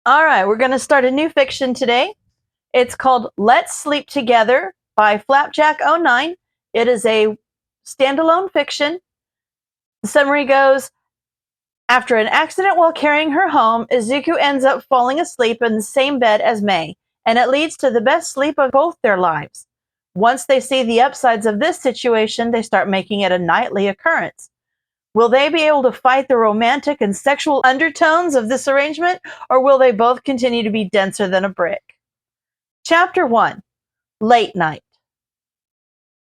All right, we're going to start a new fiction today. It's called Let's Sleep Together by Flapjack09. It is a standalone fiction. The summary goes, after an accident while carrying her home, Izuku ends up falling asleep in the same bed as Mei, and it leads to the best sleep of both their lives. Once they see the upsides of this situation, they start making it a nightly occurrence. Will they be able to fight the romantic and sexual undertones of this arrangement, or will they both continue to be denser than a brick? Chapter 1. Late Night.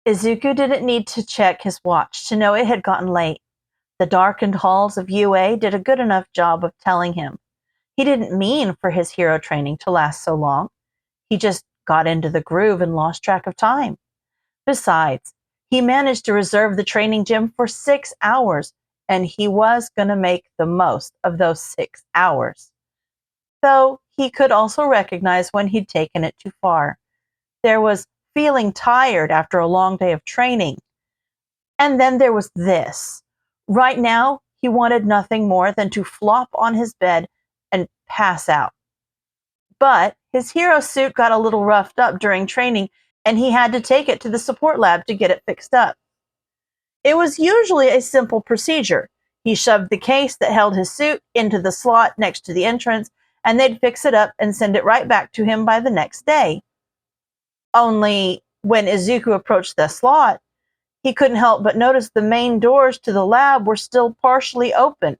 Izuku didn't need to check his watch to know it had gotten late. The darkened halls of UA did a good enough job of telling him. He didn't mean for his hero training to last so long. He just got into the groove and lost track of time. Besides, he managed to reserve the training gym for 6 hours, and he was going to make the most of those 6 hours. Though he could also recognize when he'd taken it too far. There was feeling tired after a long day of training. And then there was this. Right now, he wanted nothing more than to flop on his bed and pass out. But his hero suit got a little roughed up during training, and he had to take it to the support lab to get it fixed up. It was usually a simple procedure. He shoved the case that held his suit into the slot next to the entrance, and they'd fix it up and send it right back to him by the next day. Only when Izuku approached the slot, he couldn't help but notice the main doors to the lab were still partially open.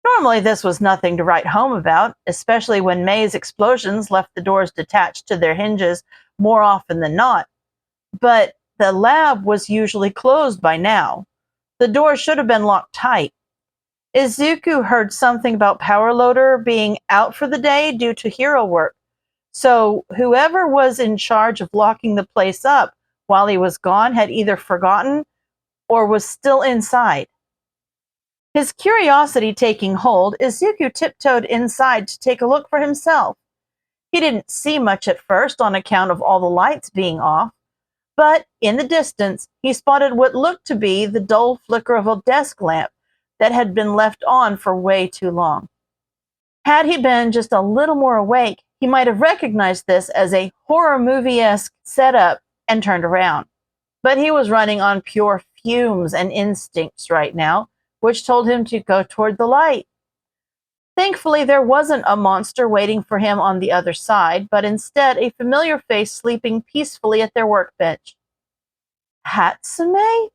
Normally, this was nothing to write home about, especially when Mei's explosions left the doors detached to their hinges more often than not. But the lab was usually closed by now. The door should have been locked tight. Izuku heard something about Power Loader being out for the day due to hero work. So whoever was in charge of locking the place up while he was gone had either forgotten or was still inside. His curiosity taking hold, Izuku tiptoed inside to take a look for himself. He didn't see much at first on account of all the lights being off, but in the distance, he spotted what looked to be the dull flicker of a desk lamp that had been left on for way too long. Had he been just a little more awake, he might have recognized this as a horror movie-esque setup and turned around. But he was running on pure fumes and instincts right now, which told him to go toward the light. Thankfully, there wasn't a monster waiting for him on the other side, but instead a familiar face sleeping peacefully at their workbench. Hatsume?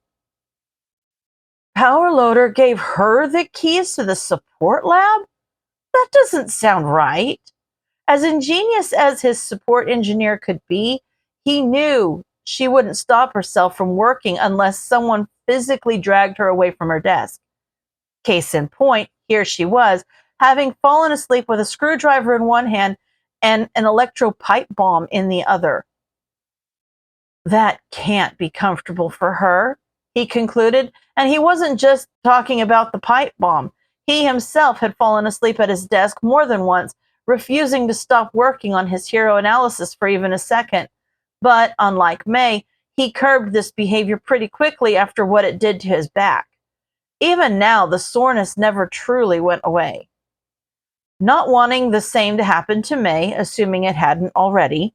Power Loader gave her the keys to the support lab? That doesn't sound right. As ingenious as his support engineer could be, he knew she wouldn't stop herself from working unless someone physically dragged her away from her desk. Case in point, here she was, having fallen asleep with a screwdriver in one hand and an electro pipe bomb in the other. That can't be comfortable for her, he concluded, and he wasn't just talking about the pipe bomb. He himself had fallen asleep at his desk more than once, refusing to stop working on his hero analysis for even a second. But, unlike Mei, he curbed this behavior pretty quickly after what it did to his back. Even now, the soreness never truly went away. Not wanting the same to happen to Mei, assuming it hadn't already,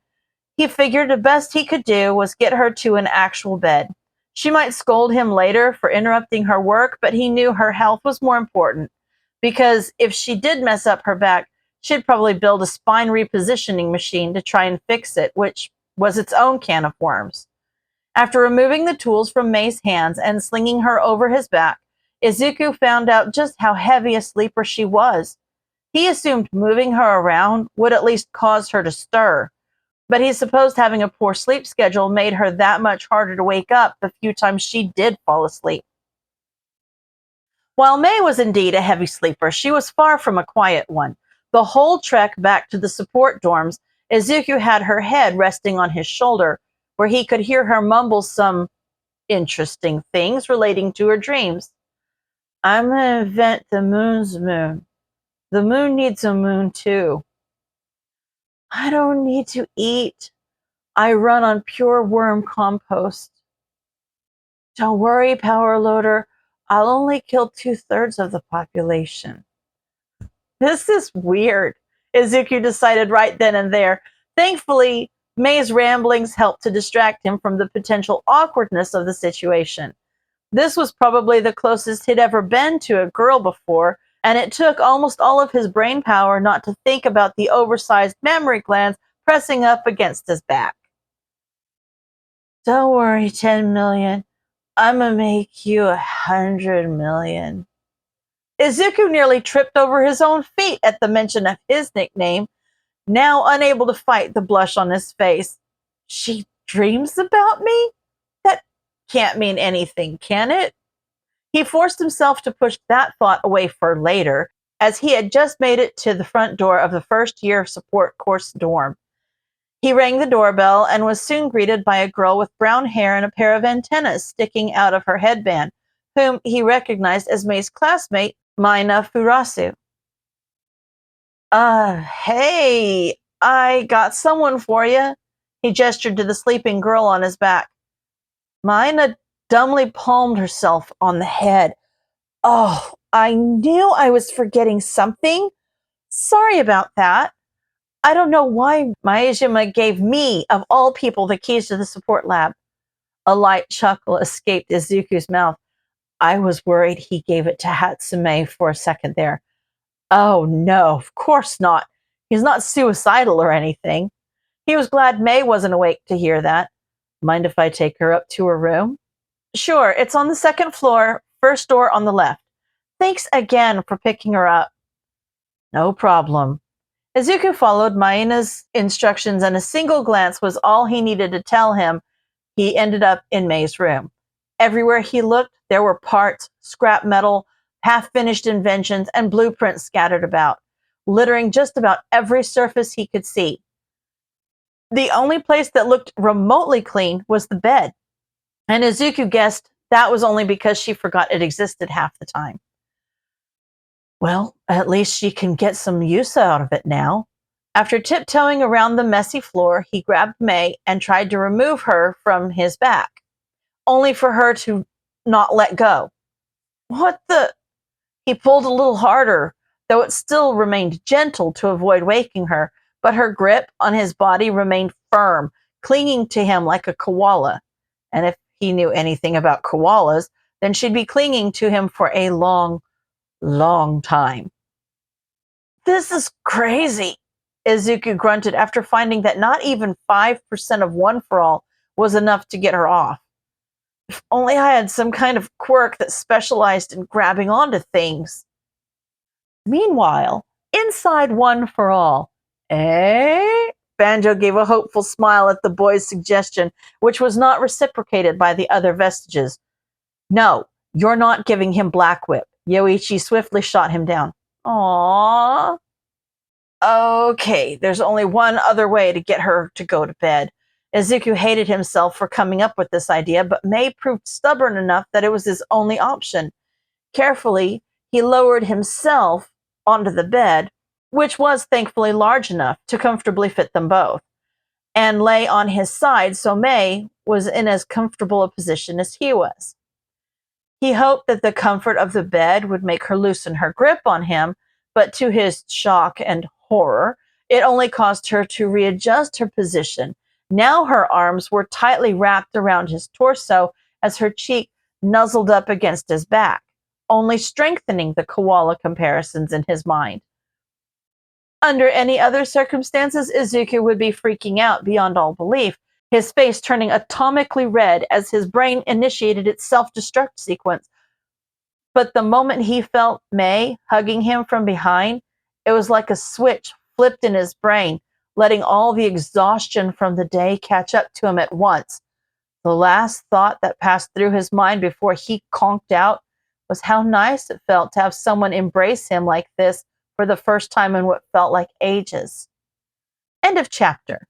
he figured the best he could do was get her to an actual bed. She might scold him later for interrupting her work, but he knew her health was more important, because if she did mess up her back, she'd probably build a spine repositioning machine to try and fix it, which was its own can of worms. After removing the tools from Mei's hands and slinging her over his back, Izuku found out just how heavy a sleeper she was. He assumed moving her around would at least cause her to stir, but he supposed having a poor sleep schedule made her that much harder to wake up the few times she did fall asleep. While Mei was indeed a heavy sleeper, she was far from a quiet one. The whole trek back to the support dorms, Izuku had her head resting on his shoulder, where he could hear her mumble some interesting things relating to her dreams. I'm gonna invent the moon's moon. The moon needs a moon too. I don't need to eat. I run on pure worm compost. Don't worry, Power Loader. I'll only kill 2/3 of the population. This is weird. Izuku decided right then and there. Thankfully, May's ramblings helped to distract him from the potential awkwardness of the situation. This was probably the closest he'd ever been to a girl before, and it took almost all of his brain power not to think about the oversized mammary glands pressing up against his back. Don't worry, 10 million. I'm gonna make you 100 million. Izuku nearly tripped over his own feet at the mention of his nickname, now unable to fight the blush on his face. She dreams about me? That can't mean anything, can it? He forced himself to push that thought away for later, as he had just made it to the front door of the first-year support course dorm. He rang the doorbell and was soon greeted by a girl with brown hair and a pair of antennas sticking out of her headband, whom he recognized as May's classmate, Mina Furasu. Hey, I got someone for you. He gestured to the sleeping girl on his back. Mina dumbly palmed herself on the head. Oh, I knew I was forgetting something. Sorry about that. I don't know why Maejima gave me, of all people, the keys to the support lab. A light chuckle escaped Izuku's mouth. I was worried he gave it to Hatsume for a second there. Oh, no, of course not. He's not suicidal or anything. He was glad May wasn't awake to hear that. Mind if I take her up to her room? Sure, it's on the second floor, first door on the left. Thanks again for picking her up. No problem. Izuku followed Mina's instructions, and a single glance was all he needed to tell him he ended up in May's room. Everywhere he looked, there were parts, scrap metal, half-finished inventions, and blueprints scattered about, littering just about every surface he could see. The only place that looked remotely clean was the bed, and Izuku guessed that was only because she forgot it existed half the time. Well, at least she can get some use out of it now. After tiptoeing around the messy floor, he grabbed May and tried to remove her from his back, only for her to not let go. What the? He pulled a little harder, though it still remained gentle to avoid waking her, but her grip on his body remained firm, clinging to him like a koala. And if he knew anything about koalas, then she'd be clinging to him for a long time. This is crazy, Izuku grunted after finding that not even 5% of One for All was enough to get her off. If only I had some kind of quirk that specialized in grabbing onto things. Meanwhile, inside One for All, Banjo gave a hopeful smile at the boy's suggestion, which was not reciprocated by the other vestiges. No, you're not giving him Black Whip. Yoichi swiftly shot him down. Aww. Okay, there's only one other way to get her to go to bed. Izuku hated himself for coming up with this idea, but May proved stubborn enough that it was his only option. Carefully, he lowered himself onto the bed, which was thankfully large enough to comfortably fit them both, and lay on his side so May was in as comfortable a position as he was. He hoped that the comfort of the bed would make her loosen her grip on him, but to his shock and horror, it only caused her to readjust her position. Now her arms were tightly wrapped around his torso as her cheek nuzzled up against his back, only strengthening the koala comparisons in his mind. Under any other circumstances, Izuku would be freaking out beyond all belief, his face turning atomically red as his brain initiated its self-destruct sequence. But the moment he felt May hugging him from behind, it was like a switch flipped in his brain, letting all the exhaustion from the day catch up to him at once. The last thought that passed through his mind before he conked out was how nice it felt to have someone embrace him like this for the first time in what felt like ages. End of chapter.